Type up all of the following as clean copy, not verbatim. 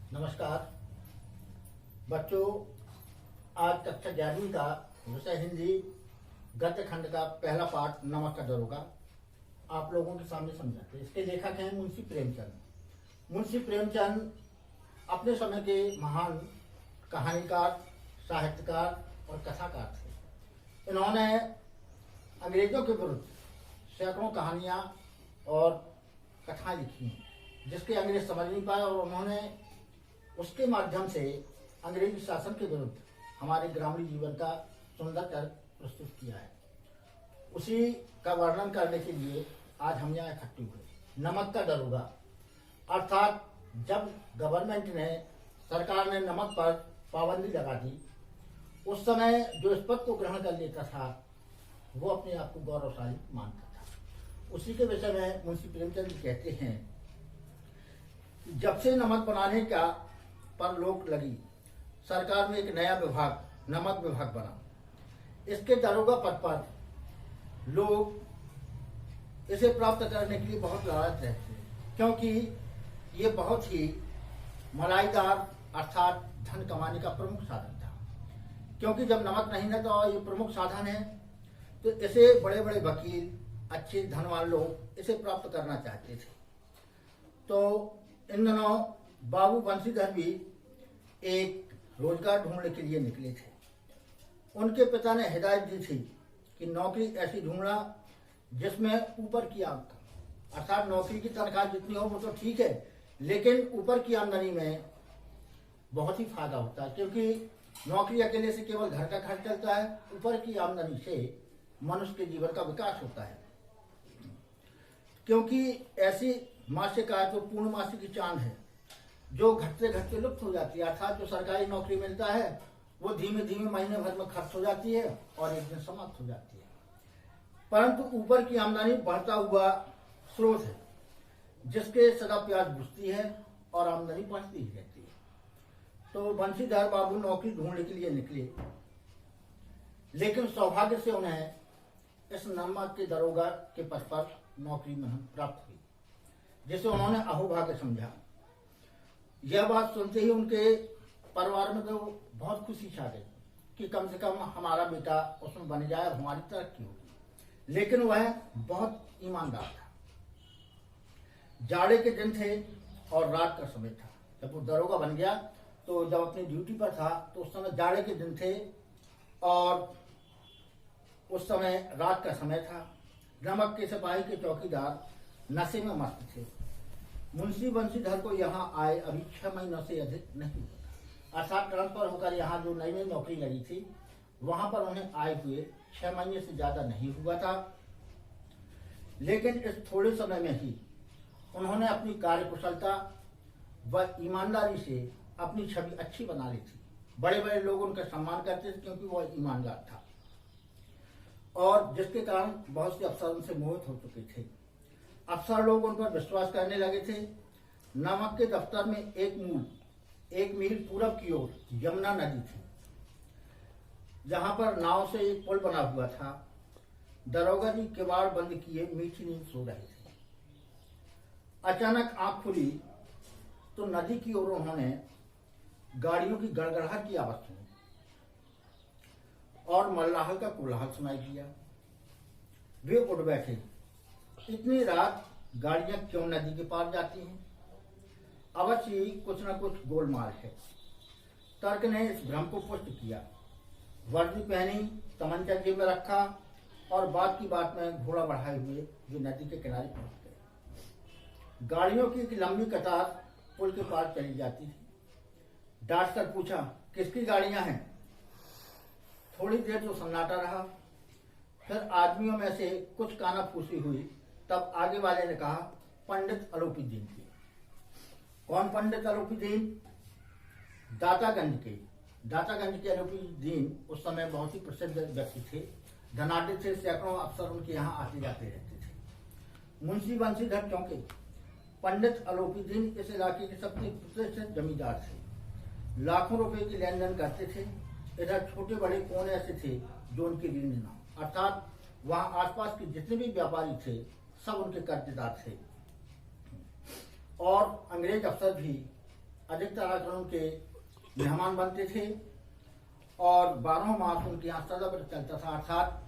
नमस्कार बच्चों, आज कक्षा 11वीं का विषय हिंदी गद्य खंड का पहला पाठ नमक का दरोगा आप लोगों के सामने समझाते हैं। इसके लेखक हैं मुंशी प्रेमचंद। मुंशी प्रेमचंद अपने समय के महान कहानीकार, साहित्यकार और कथाकार थे। इन्होंने अंग्रेजों के विरुद्ध सैकड़ों कहानियाँ और कथाएं लिखी हैं, जिसके अंग्रेज समझ नहीं पाए, और उन्होंने उसके माध्यम से अंग्रेजी शासन के विरुद्ध हमारे ग्रामीण जीवन का सुंदर तर्क प्रस्तुत किया है। उसी का वर्णन करने के लिए आज हम यहाँ इकट्ठे हुए। नमक का दरोगा अर्थात जब गवर्नमेंट ने, सरकार ने नमक पर पाबंदी लगा दी, उस समय जो इस पद को ग्रहण कर लेता था वो अपने आप को गौरवशाली मानता था। उसी के विषय में मुंशी प्रेमचंद जी कहते हैं, जब से नमक बनाने का पर रोक लगी, सरकार में एक नया विभाग नमक विभाग बना। इसके दरोगा पद पर लोग इसे प्राप्त करने के लिए बहुत लालच रहते हैं, क्योंकि ये बहुत ही मलाईदार अर्थात धन कमाने का प्रमुख साधन था। क्योंकि जब नमक नहीं था तो ये प्रमुख साधन है, तो इसे बड़े बड़े वकील, अच्छे धनवान लोग इसे प्राप्त करना चाहते थे। तो इन दिनों बाबू बंशीधर भी एक रोजगार ढूंढने के लिए निकले थे। उनके पिता ने हिदायत दी थी कि नौकरी ऐसी ढूंढना जिसमें ऊपर की आमदनी, अर्थात नौकरी की तनख्वाह जितनी हो वो तो ठीक है, लेकिन ऊपर की आमदनी में बहुत ही फायदा होता है। क्योंकि नौकरी अकेले से केवल घर का खर्च चलता है, ऊपर की आमदनी से मनुष्य के जीवन का विकास होता है। क्योंकि ऐसी मासिक आय तो पूर्णमासी की चांद है, जो घटते घटते लुप्त हो जाती है। अर्थात जो सरकारी नौकरी मिलता है वो धीमे धीमे महीने भर में खर्च हो जाती है और एक दिन समाप्त हो जाती है। परंतु ऊपर की आमदनी बढ़ता हुआ स्रोत है, जिसके सदा प्यास बुझती है और आमदनी बढ़ती ही रहती है। तो बंशीधर बाबू नौकरी ढूंढने के लिए निकले, लेकिन सौभाग्य से उन्हें इस नमक के दरोगा के पद पर नौकरी में प्राप्त हुई, जिसे उन्होंने अहोभाग्य समझा। यह बात सुनते ही उनके परिवार में तो बहुत खुशी छा गई कि कम से कम हमारा बेटा उसमें बन जाए और हमारी तरक्की होगी। लेकिन वह बहुत ईमानदार था। जाड़े के दिन थे और रात का समय था। जब वो दरोगा बन गया तो जब अपनी ड्यूटी पर था तो उस समय जाड़े के दिन थे और उस समय रात का समय था। नमक के सिपाही के चौकीदार नशे में मस्त थे। मुंशी बंशीधर को यहाँ आए अभी 6 महीनों से अधिक नहीं हुआ, अर्थात ट्रांसफर होकर यहाँ जो नई नई नौकरी लगी थी वहां पर उन्हें आए हुए 6 महीने से ज्यादा नहीं हुआ था। लेकिन इस थोड़े समय में ही उन्होंने अपनी कार्यकुशलता व ईमानदारी से अपनी छवि अच्छी बना ली थी। बड़े बड़े लोग उनका सम्मान करते थे क्योंकि वह ईमानदार था, और जिसके कारण बहुत से अफसर उनसे मोहित हो चुके थे। अफसर लोग उन पर विश्वास करने लगे थे। नमक के दफ्तर में एक मील पूरब की ओर यमुना नदी थी, जहां पर नाव से एक पुल बना हुआ था। दरोगा जी किवाड़ बंद किए मीठी नींद सो रहे थे। अचानक आंख खुली तो नदी की ओर उन्होंने गाड़ियों की गड़गड़ाहट की आवाज सुनी और मल्लाहल का कोलाहल सुनाई दिया। वे उठ बैठे। इतनी रात गाड़ियां क्यों नदी के पार जाती हैं? अवश्य ही कुछ न कुछ गोलमाल है। तर्क ने इस भ्रम को पुष्ट किया। वर्दी पहनी, तमंचा जेब में रखा और बात की बात में घोड़ा बढ़ाए हुए वे नदी के किनारे पहुंच गए। गाड़ियों की एक लंबी कतार पुल के पार चली जाती थी। डांट कर पूछा, किसकी गाड़ियां हैं? थोड़ी देर तो सन्नाटा रहा। फिर आदमियों में से कुछ कानाफूसी हुई। तब आगे वाले ने कहा, पंडित आलोपीदीन की। कौन पंडित आलोपीदीन? दातागंज के आलोपीदीन उस समय बहुत ही प्रसिद्ध व्यक्ति थे, धनाढ्य थे। सैकड़ों अफसर उनके यहाँ आते जाते रहते थे। मुंशी बंशीधर चौंके। पंडित आलोपीदीन इस इलाके के सबसे प्रतिष्ठित जमींदार थे, लाखों रुपए की लेन देन करते थे। इधर छोटे बड़े कौन ऐसे थे जो उनके ऋण न, अर्थात वहां आसपास के जितने भी व्यापारी थे सब उनके कर्जदार थे। और अंग्रेज अफसर भी अधिकतर आकर उनके मेहमान बनते थे और 12 मास उनके यहाँ सदाव्रत चलता था, अर्थात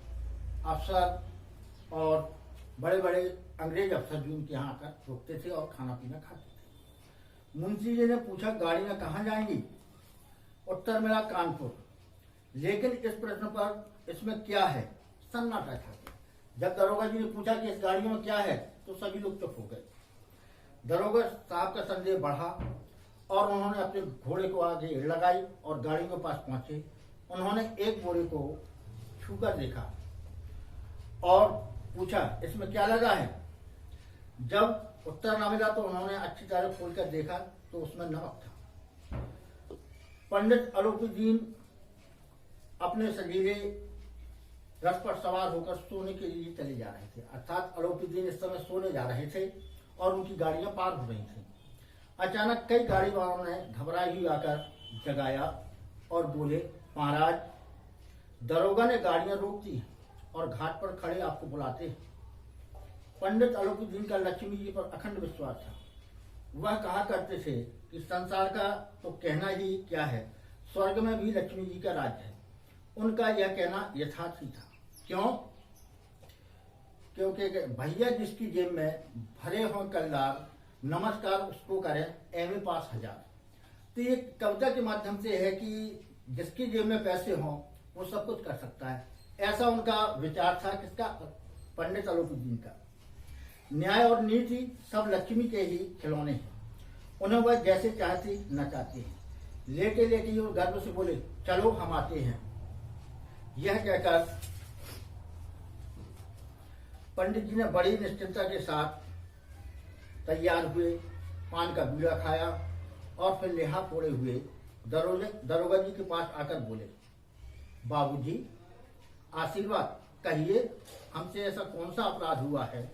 अफसर और बड़े बड़े अंग्रेज अफसर भी उनके यहाँ आकर रुकते थे और खाना पीना खाते थे। मुंशी जी ने पूछा, गाड़ी में कहाँ जाएंगी? उत्तर मिला, कानपुर। लेकिन इस प्रश्न पर इसमें क्या है? सन्नाटा छा गया। जब दरोगा जी ने पूछा कि इस गाड़ियों में क्या है, तो सभी लोग चुप हो गए। दरोगा साहब का संदेह बढ़ा और उन्होंने अपने घोड़े को आगे लगाई और गाड़ी के पास पहुंचे। उन्होंने एक बोरे को छूकर देखा और पूछा, इसमें क्या लगा है? जब उत्तर न मिला तो उन्होंने अच्छी तरह खोलकर देखा तो उसमें नमक था। पंडित अलौकिदीन अपने सजीले रथ पर सवार होकर सोने के लिए चले जा रहे थे, अर्थात अलौकिदीन इस समय सोने जा रहे थे और उनकी गाड़ियां पार हो रही थी। अचानक कई गाड़ी वालों ने घबराई हुई आकर जगाया और बोले, महाराज, दरोगा ने गाड़ियां रोक दी और घाट पर खड़े आपको बुलाते हैं। पंडित अलौकिदीन का लक्ष्मी जी पर अखंड विश्वास था। वह कहा करते थे कि संसार का तो कहना ही क्या है, स्वर्ग में भी लक्ष्मी जी का राज है। उनका यह कहना यथार्थ ही था। क्यों? क्योंकि भैया जिसकी जेब में भरे हों कलदार, नमस्कार उसको करें एम पास 1000। तो ये कविता के माध्यम से है कि जिसकी जेब में पैसे हों वो सब कुछ कर सकता है, ऐसा उनका विचार था। किसका? पंडित अलौकिदीन का। न्याय और नीति सब लक्ष्मी के ही खिलौने हैं, उन्हें वह जैसे चाहती नचाती है। लेटे लेटे ही वो गर्व से बोले, चलो हम आते हैं। यह कहकर पंडित जी ने बड़ी निश्चिंता के साथ तैयार हुए, पान का बीड़ा खाया और फिर लेहा फोड़े हुए दरोगा जी के पास आकर बोले, बाबूजी आशीर्वाद, कहिए हमसे ऐसा कौन सा अपराध हुआ है?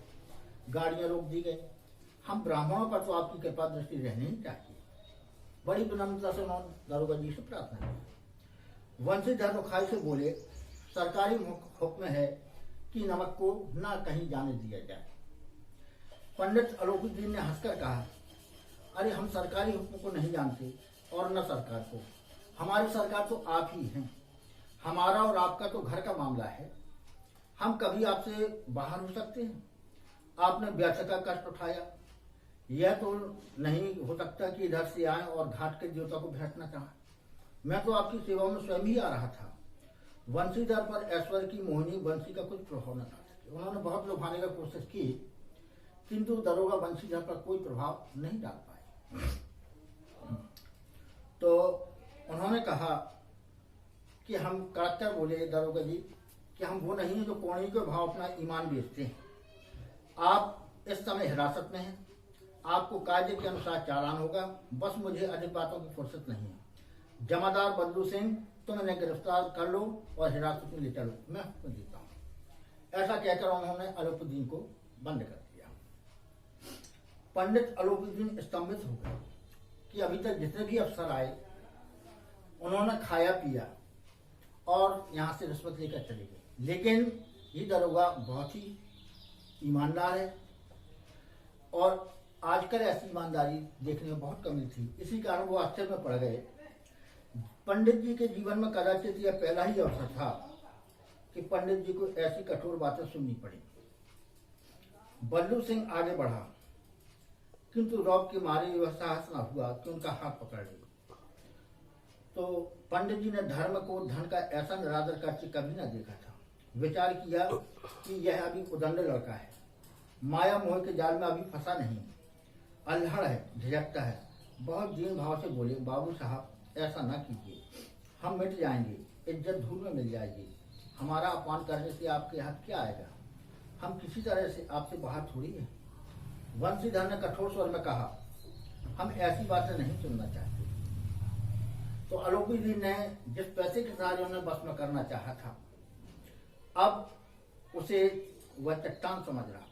गाड़ियां रोक दी गई। हम ब्राह्मणों पर तो आपकी कृपा दृष्टि रहनी ही चाहिए। बड़ी विनम्रता से उन्होंने दरोगा जी से प्रार्थना की। वंशीधर रुखाई से बोले, सरकारी हुक्म है कि नमक को ना कहीं जाने दिया जाए। पंडित अलौकिदीन ने हंसकर कहा, अरे हम सरकारी हुक्म को नहीं जानते और न सरकार को, हमारी सरकार तो आप ही हैं। हमारा और आपका तो घर का मामला है, हम कभी आपसे बाहर हो सकते हैं? आपने व्यर्थ का कष्ट उठाया, यह तो नहीं हो सकता कि इधर से आए और घाट के देवता को भेंटना चाहे। मैं तो आपकी सेवा में स्वयं ही आ रहा था। वंशीधर पर ऐश्वर्य की मोहिनी वंशी का कुछ प्रभाव न डाल सके। उन्होंने बहुत लुभाने की कोशिश की, किंतु दरोगा वंशीधर पर कोई प्रभाव नहीं डाल पाए। तो उन्होंने कहा कि हम कड़ककर बोले, दरोगा जी, कि हम वो नहीं है जो कोणी के भाव अपना ईमान बेचते हैं। आप इस समय हिरासत में हैं, आपको कायदे के अनुसार चालान होगा। बस मुझे अधिक बातों की फुर्सत नहीं है। जमादार बल्लू सिंह, तुम इन्हें गिरफ्तार कर लो और हिरासत में ले चलो, मैं हुक्म देता हूँ। ऐसा कहकर उन्होंने अलौकिदीन को बंद कर दिया। पंडित अलौकिदीन स्तंभित हो गए कि अभी तक जितने भी अफसर आए उन्होंने खाया पिया और यहाँ से रिश्वत लेकर चले गए, लेकिन ये दरोगा बहुत ही ईमानदार है और आजकल ऐसी ईमानदारी देखने में बहुत कमी थी। इसी कारण वो आश्चर्य में पड़ गए। पंडित जी के जीवन में कदाचित यह पहला ही अवसर था कि पंडित जी को ऐसी कठोर बातें सुननी पड़ी। बल्लू सिंह आगे बढ़ा, किंतु रौब के मारे वह साहस न हुआ कि उनका हाथ पकड़ ले। तो पंडित जी ने धर्म को धन का ऐसा निरादर करके कभी न देखा था। विचार किया कि यह अभी उदंड लड़का है, माया मोह के जाल में अभी फंसा नहीं, अल्हड़ है, झिझकता है। बहुत दीन भाव से बोले, बाबू साहब ऐसा न कीजिए, हम मिट जाएंगे, इज्जत धूल में मिल जाएगी। हमारा अपमान करने से आपके हाथ क्या आएगा? हम किसी तरह से आपसे बाहर थोड़ी है। वंशीधर ने कठोर स्वर में कहा, हम ऐसी बातें नहीं सुनना चाहते। तो अलौकिदीन ने जिस पैसे के सहारे उन्हें बस में करना चाहा था, अब उसे वह चट्टान समझ रहा था।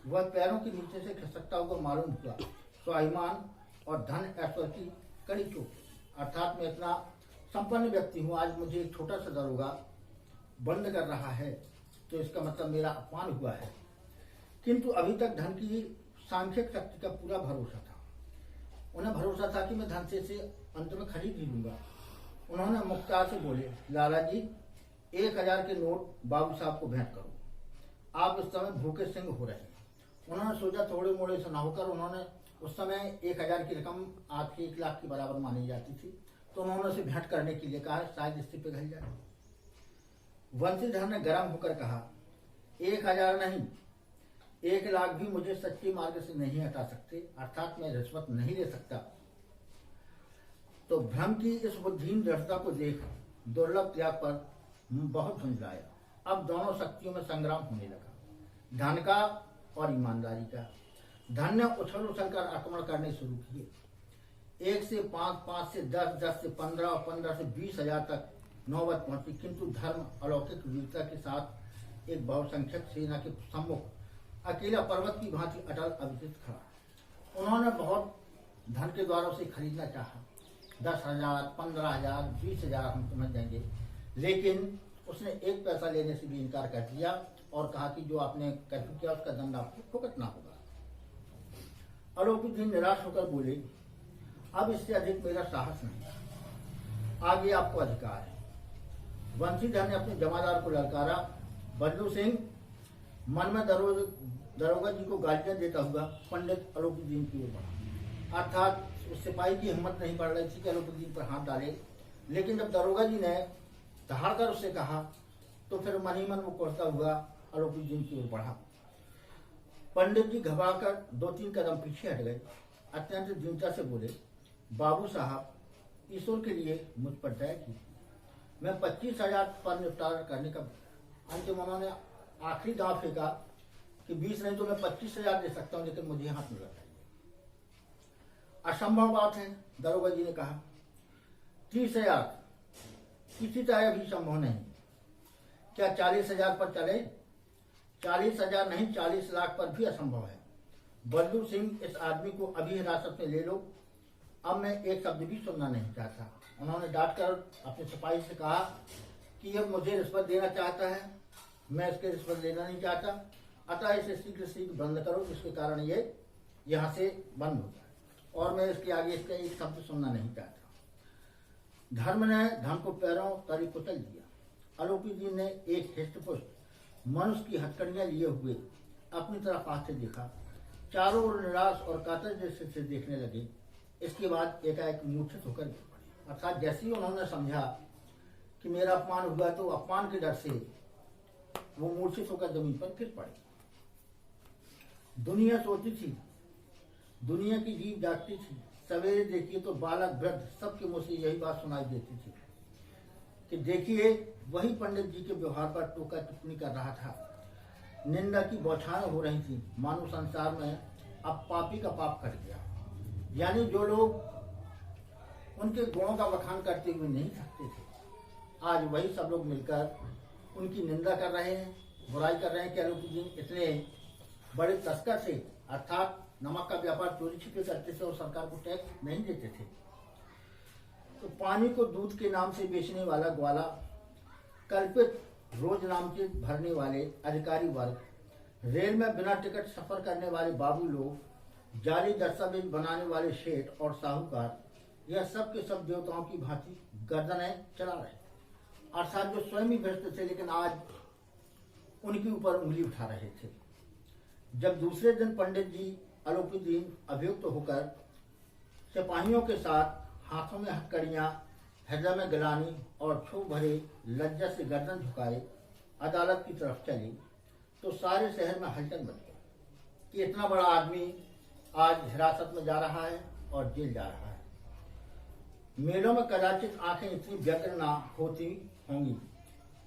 वह पैरों के नीचे से खिसकता हुआ मालूम हुआ। स्वाभिमान और धन ऐश्वर्य की कड़ी चोट, अर्थात मैं इतना संपन्न व्यक्ति हूँ, आज मुझे एक छोटा सा दरोगा बंद कर रहा है, तो इसका मतलब मेरा अपमान हुआ है। किंतु अभी तक धन की सांख्यिक शक्ति का पूरा भरोसा था। उन्हें भरोसा था कि मैं धन से अंत में खरीद ही लूंगा। उन्होंने मुख्तार से बोले, लाला जी 1000 के नोट बाबू साहब को भेंट करो, आप इस समय भूखे सिंह हो रहे हैं। उन्होंने सोचा थोड़े मोड़े से न होकर, उन्होंने उस समय 1000 की रकम आज के 1 लाख के बराबर मानी जाती थी, तो उन्होंने उसे भेंट करने के लिए कहा, शायद इससे पिघल जाए। वंशीधर ने गर्म होकर कहा, 1000 नहीं, 1 लाख भी मुझे सच्चे मार्ग से नहीं हटा सकते, अर्थात मैं रिश्वत नहीं ले सकता। तो भ्रम की इस बुद्धिहीन दृढ़ता को देख दुर्लभ त्याग पर बहुत झुंझलाया। अब दोनों शक्तियों में संग्राम होने लगा, धन का और ईमानदारी का। धन ने उछल उछल कर आक्रमण करने शुरू किए। 1 से 5, 5 से 10, 10 से 15 और 15 से 20,000 तक नौबत पहुंची, किंतु धर्म अलौकिक वीरता के साथ एक बहुसंख्यक सेना के सम्मुख अकेला पर्वत की भांति अटल अविचलित खड़ा। उन्होंने बहुत धन के द्वारा उसे खरीदना चाहा, 10,000, 15,000, 20,000 हम तुम्हें देंगे, लेकिन उसने 1 पैसा लेने से भी इनकार कर दिया और कहा कि जो आपने कर्फ्यू किया उसका दंड आपको भुगतना होगा। अलौकिक निराश होकर बोले, अब इससे अधिक मेरा साहस नहीं, आगे आपको अधिकार है। वंशीधर ने अपने जमादार को ललकारा। बदलू सिंह मन में दरोगा जी को गालियां देता हुआ पंडित अलौकिक की ओर बढ़ा, अर्थात उस सिपाही की हिम्मत नहीं पड़ रही थी कि अलौकिक पर हाथ डाले, लेकिन जब दरोगा जी ने दहाड़ कर उससे कहा तो फिर मन ही मन वो कोसता हुआ अलौकिक की ओर बढ़ा। पंडित जी घबराकर 2-3 कदम पीछे हट गए, अत्यंत दीनता से बोले, बाबू साहब ईश्वर के लिए मुझ पर दया की, मैं 25,000 पर निपटारा करने का। अंतिम उन्होंने आखिरी दांव फेंका कि 20 नहीं तो मैं 25,000 दे सकता हूं, लेकिन मुझे हाथ में लगाइए। असंभव बात है, दरोगा जी ने कहा, 30,000 किसी तरह भी संभव नहीं। क्या 40,000 पर चले? 40,000 नहीं, 40 लाख पर भी असंभव है। बदलू सिंह, इस आदमी को अभी हिरासत में ले लो, अब मैं एक शब्द भी सुनना नहीं चाहता। उन्होंने डांट कर अपने सिपाही से कहा कि यह मुझे रिश्वत देना चाहता है, मैं इसके रिश्वत लेना नहीं चाहता, अतः इसे शीघ्र बंद करो, जिसके कारण ये यहाँ से बंद हो जाए और मैं इसके आगे इसका एक शब्द सुनना नहीं चाहता। धर्म ने धन को पैरों तले कुचल दिया। अलौकिक जी ने एक हृष्टपुष्ट मनुष्य की हथकड़ियां लिए हुए अपनी तरफ हाथ से देखा, चारों ओर निराश और कातर दृष्टि से देखने लगे। इसके बाद एकाएक मूर्छित होकर गिर पड़े, अर्थात जैसे ही उन्होंने समझा कि मेरा अपमान हुआ तो अपमान के डर से वो मूर्छित होकर जमीन पर गिर पड़े। दुनिया सोती थी, दुनिया की जीव जागती थी। सवेरे देखिए तो बालक वृद्ध सबके मुंह से यही बात सुनाई देती थी कि देखिए वही पंडित जी के व्यवहार पर टोका टिप्पणी कर रहा था। निंदा की बौछारें हो रही थी, मानो संसार में अब पापी का पाप कट गया। यानी जो लोग उनके गुणों का बखान करते हुए नहीं थकते थे, आज वही सब लोग मिलकर उनकी निंदा कर रहे हैं, बुराई कर रहे हैं कि अलौकिक जी इतने बड़े तस्कर थे, अर्थात नमक का व्यापार चोरी छिपे करते थे और सरकार को टैक्स नहीं देते थे। तो पानी को दूध के नाम से बेचने वाला ग्वाला, कल्पित रोज नाम के भरने वाले अधिकारी वर्ग, रेल में बिना टिकट सफर करने वाले बाबू लोग, जाली दस्तावेज बनाने वाले शेठ और साहूकार, यह सब के सब देवताओं की भांति गर्दनें चला रहे, अर्थात जो स्वयं ही भ्रष्ट थे लेकिन आज उनके ऊपर उंगली उठा रहे थे। जब दूसरे दिन पंडित जी अलौकिक दिन अभियुक्त होकर सिपाहियों के साथ हाथों में हथकड़ियां, हृदय में गिलानी और क्षोभ भरे लज्जा से गर्दन झुकाए अदालत की तरफ चले, तो सारे शहर में हलचल मच गई कि इतना बड़ा आदमी आज हिरासत में जा रहा है और जेल जा रहा है। मेलों में कदाचित आंखें इतनी व्यग्र ना होती होंगी,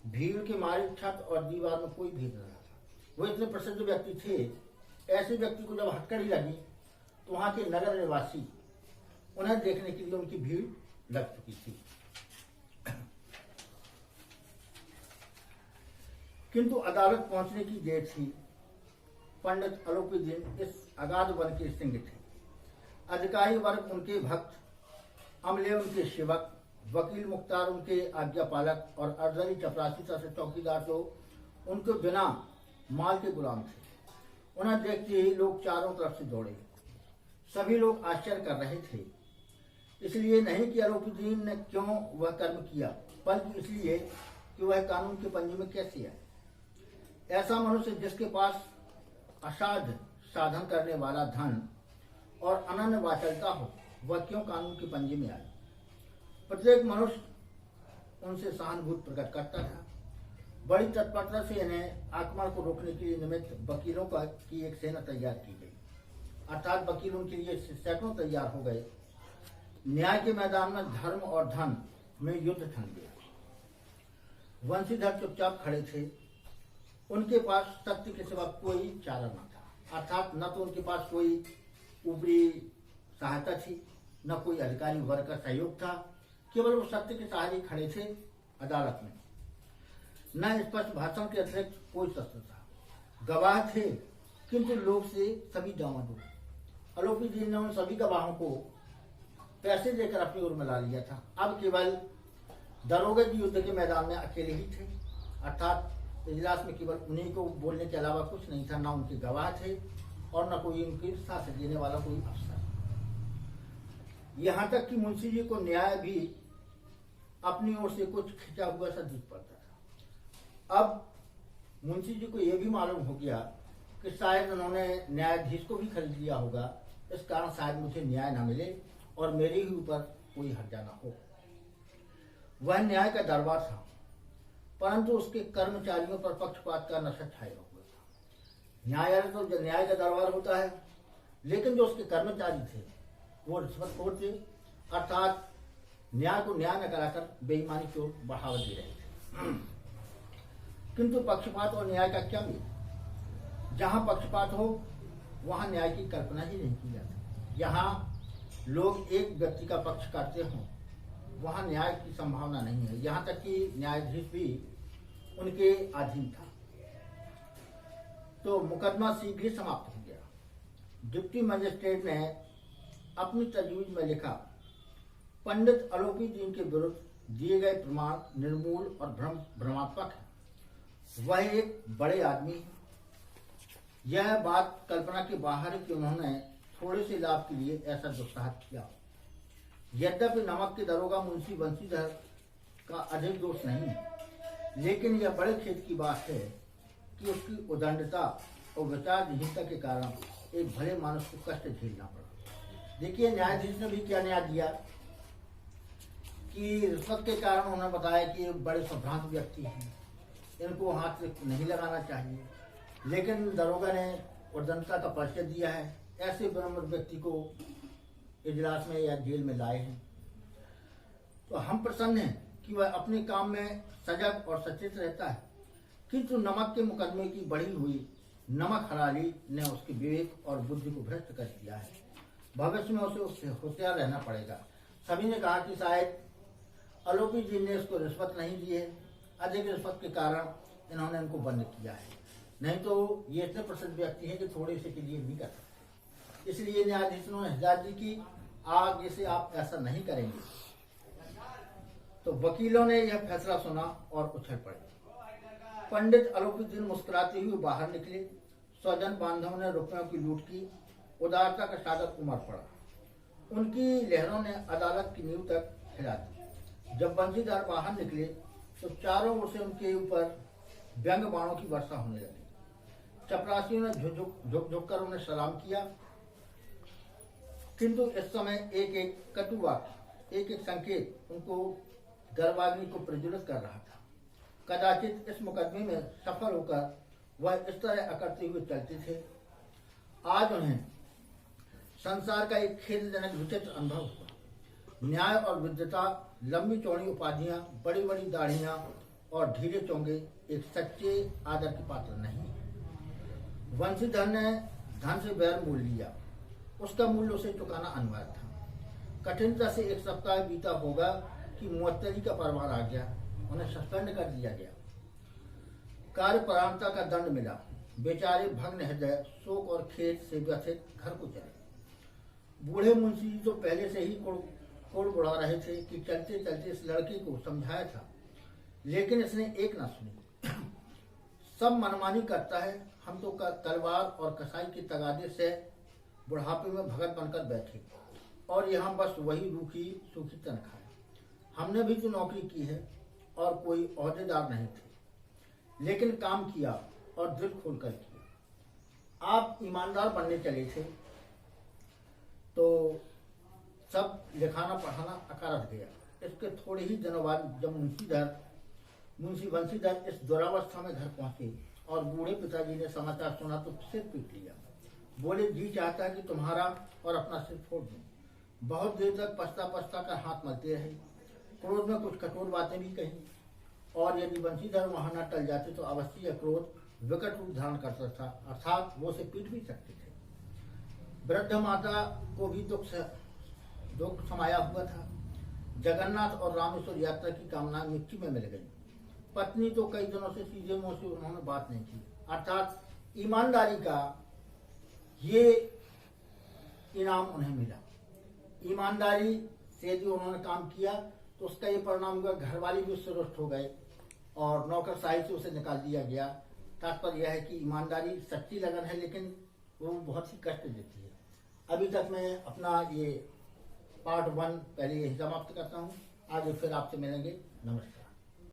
भीड़ के मारे छत और दीवार में कोई भेद न था। वो इतने प्रसिद्ध व्यक्ति थे, ऐसे व्यक्ति को जब हथकड़ी लगी तो वहां के नगर निवासी उन्हें देखने के लिए उनकी भीड़ लग चुकी थी। किंतु अदालत पहुंचने की देर थी। पंडित अलौकिक दिन इस अगाध वन के सिंह थे। अधिकारी वर्ग उनके भक्त, अमले उनके सेवक, वकील मुख्तार उनके आज्ञापालक और अर्दली चपरासी से चौकीदार लोग उनके बिना माल के गुलाम थे। उन्हें देखते ही लोग चारों तरफ से दौड़े। सभी लोग आश्चर्य कर रहे थे, इसलिए नहीं कि आरोपीदीन ने क्यों वह कर्म किया, बल्कि इसलिए कि वह कानून के पंजे में कैसे आए। ऐसा मनुष्य जिसके पास असाध्य साधन करने वाला धन और अनन्य वाचालता हो, वह क्यों कानून के पंजे में आए। प्रत्येक मनुष्य उनसे सहानुभूति प्रकट करता था। बड़ी तत्परता से इन्हें आक्रमण को रोकने के लिए निमित्त वकीलों की एक सेना तैयार की गई, अर्थात वकील उनके लिए सैकड़ों तैयार हो गए। न्याय के मैदान में धर्म और धन में युद्ध ठन गया। वंशीधर चुपचाप खड़े थे। उनके पास सत्य के सिवा कोई चारा न था, अर्थात न तो उनके पास कोई ऊपरी सहायता थी, न कोई अधिकारी वर्ग का सहयोग था। केवल वो सत्य के सहारे खड़े थे अदालत में। न स्पष्ट भाषण के अतिरिक्त कोई शस्त्र था। गवाह थे, किंतु लोग से सभी डामाडोल। आरोपीदीन ने उन सभी गवाहों को पैसे देकर अपनी ओर मिला लिया था। अब केवल दरोगा जी युद्ध के मैदान में अकेले ही थे, अर्थात इजलास में केवल उन्हीं को बोलने के अलावा कुछ नहीं था। न उनके गवाह थे और न कोई उनकी साथ देने वाला कोई अफसर। यहाँ तक कि मुंशी जी को न्याय भी अपनी ओर से कुछ खिंचा हुआ सा दिख पड़ता था। अब मुंशी जी को यह भी मालूम हो गया कि शायद उन्होंने न्यायाधीश को भी खरीद लिया होगा, इस कारण शायद मुझे न्याय न मिले और मेरे ही ऊपर कोई हर्जा न हो। वह न्याय का दरबार था, परंतु उसके कर्मचारियों पर पक्षपात का नशा छाया हुआ था। न्यायालय तो न्याय का दरबार होता है, लेकिन जो उसके कर्मचारी थे वो रिश्वतखोर थे, अर्थात न्याय को न्याय न कराकर बेईमानी को बढ़ावा दे रहे थे। किंतु पक्षपात और न्याय का क्या मेल? जहां पक्षपात हो वहां न्याय की कल्पना ही नहीं की जाती। यहाँ लोग एक व्यक्ति का पक्ष करते हों, वहां न्याय की संभावना नहीं है। यहाँ तक कि न्यायाधीश भी उनके अधीन था। तो मुकदमा शीघ्र ही समाप्त हो गया। डिप्टी मजिस्ट्रेट ने अपनी तजवीज में लिखा, पंडित आरोपीदीन के विरुद्ध दिए गए प्रमाण निर्मूल और भ्रमात्मक है। वह एक बड़े आदमी है। यह बात कल्पना के बाहर है कि उन्होंने थोड़े से लाभ के लिए ऐसा दुस्साहस किया। यद्यपि नमक के दरोगा मुंशी वंशीधर का अधिक दोष नहीं है, लेकिन यह बड़े खेद की बात है कि उसकी उदंडता और विचारहीनता के कारण एक भले मानुष को कष्ट झेलना पड़ा। देखिए न्यायाधीश ने भी क्या न्याय दिया कि रिश्वत के कारण उन्होंने बताया कि ये बड़े संभ्रांत व्यक्ति हैं, इनको हाथ से नहीं लगाना चाहिए, लेकिन दरोगा ने उदंडता का परिचय दिया है। ऐसे विनम्र व्यक्ति को इजलास में या जेल में लाए हैं। तो हम प्रसन्न हैं कि वह अपने काम में सजग और सचेत रहता है, किंतु नमक के मुकदमे की बढ़ी हुई नमक हराली ने उसके विवेक और बुद्धि को भ्रष्ट कर दिया है। भविष्य में उसे होशियार रहना पड़ेगा। सभी ने कहा कि शायद आरोपीदीन ने इसको रिश्वत नहीं दी है, अधिक रिश्वत के कारण इन्होंने इनको बंद किया है, नहीं तो ये इतने प्रसिद्ध व्यक्ति हैं कि थोड़े से के लिए नहीं कर सकते। इसलिए न्यायाधीश ने हिदायत दी कि आगे से आप ऐसा नहीं करेंगे। तो वकीलों ने यह फैसला सुना और उछल पड़े। पंडित आरोपीदीन मुस्कुराते हुए बाहर निकले। स्वजन बांधवों ने रुपयों की लूट की। उदारता का सागर उमड़ पड़ा। उनकी लहरों ने अदालत की नींव तक हिला दी। जब बंशीधर बाहर निकले तो चारों ओर से उनके ऊपर व्यंग बाणों की वर्षा होने लगी। चपरासियों ने झुक झुक कर उन्हें सलाम किया, किंतु इस समय एक एक कटु वाक्य, एक एक संकेत उनको गर्वाग्नि को प्रज्वलित कर रहा था। कदाचित इस मुकदमे में सफल होकर वह इस तरह अकड़ते हुए चलते थे। आज उन्हें संसार का एक खेदजनक विचित्र अनुभव हुआ। न्याय और विद्वता, लंबी चौड़ी उपाधियां, बड़ी बड़ी दाढ़ियां और ढीले चोंगे एक सच्चे आदर के पात्र नहीं। वंशीधर ने धन से बैर मोल लिया। उसका मूल्य उसे चुकाना अनिवार्य था। कठिनता से एक सप्ताह बीता होगा कि मुअत्तली का परवार आ गया। उन्हें सस्पेंड कर दिया गया। कार्यपरायणता का दंड मिला। बेचारे भग्न हृदय, शोक और खेद से व्यथित घर को चले। बूढ़े मुंशी जी तो पहले से ही कोड़ बुढ़ा रहे थे कि चलते चलते इस लड़के को समझाया था, लेकिन इसने एक ना सुनी। सब मनमानी करता है। हम तो तलवार और कसाई के तगादे से बुढ़ापे में भगत बनकर बैठे और यहाँ बस वही रूखी सूखी तनख्वाह है। हमने भी तो नौकरी की है और कोई ओहदेदार नहीं थे, लेकिन काम किया और दिल खोलकर किया। आप ईमानदार बनने चले थे तो सब लिखाना पढ़ाना अकारत गया। इसके थोड़े ही दिनों बाद जब मुंशी बंशीधर इस दुरावस्था में घर पहुंचे और बूढ़े पिताजी ने समाचार सुना तो सिर पीट लिया। बोले, जी चाहता है कि तुम्हारा और अपना सिर फोड़ दूं। बहुत देर तक पछता पछता कर हाथ मलते रहे। क्रोध में कुछ कठोर बातें भी कही और यदि बंशीधर वहां न टल जाते तो अवश्य यह क्रोध विकट रूप धारण करता था, अर्थात वो उसे पीट भी सकते थे। वृद्ध माता को भी दुख समाया हुआ था। जगन्नाथ और रामेश्वर यात्रा की कामना मिट्टी में मिल गई। पत्नी तो कई दिनों से सीधे मुंह से उन्होंने बात नहीं की, अर्थात ईमानदारी का ये इनाम उन्हें मिला। ईमानदारी से जो उन्होंने काम किया तो उसका ये परिणाम हुआ, घरवाली भी उससे रुष्ट हो गए और नौकरशाही से उसे निकाल दिया गया। तात्पर्य यह है कि ईमानदारी सच्ची लगन है, लेकिन वो बहुत ही कष्ट देती है। अभी तक मैं अपना ये पार्ट 1 पहले यही समाप्त करता हूँ। आज फिर आपसे मिलेंगे। नमस्कार।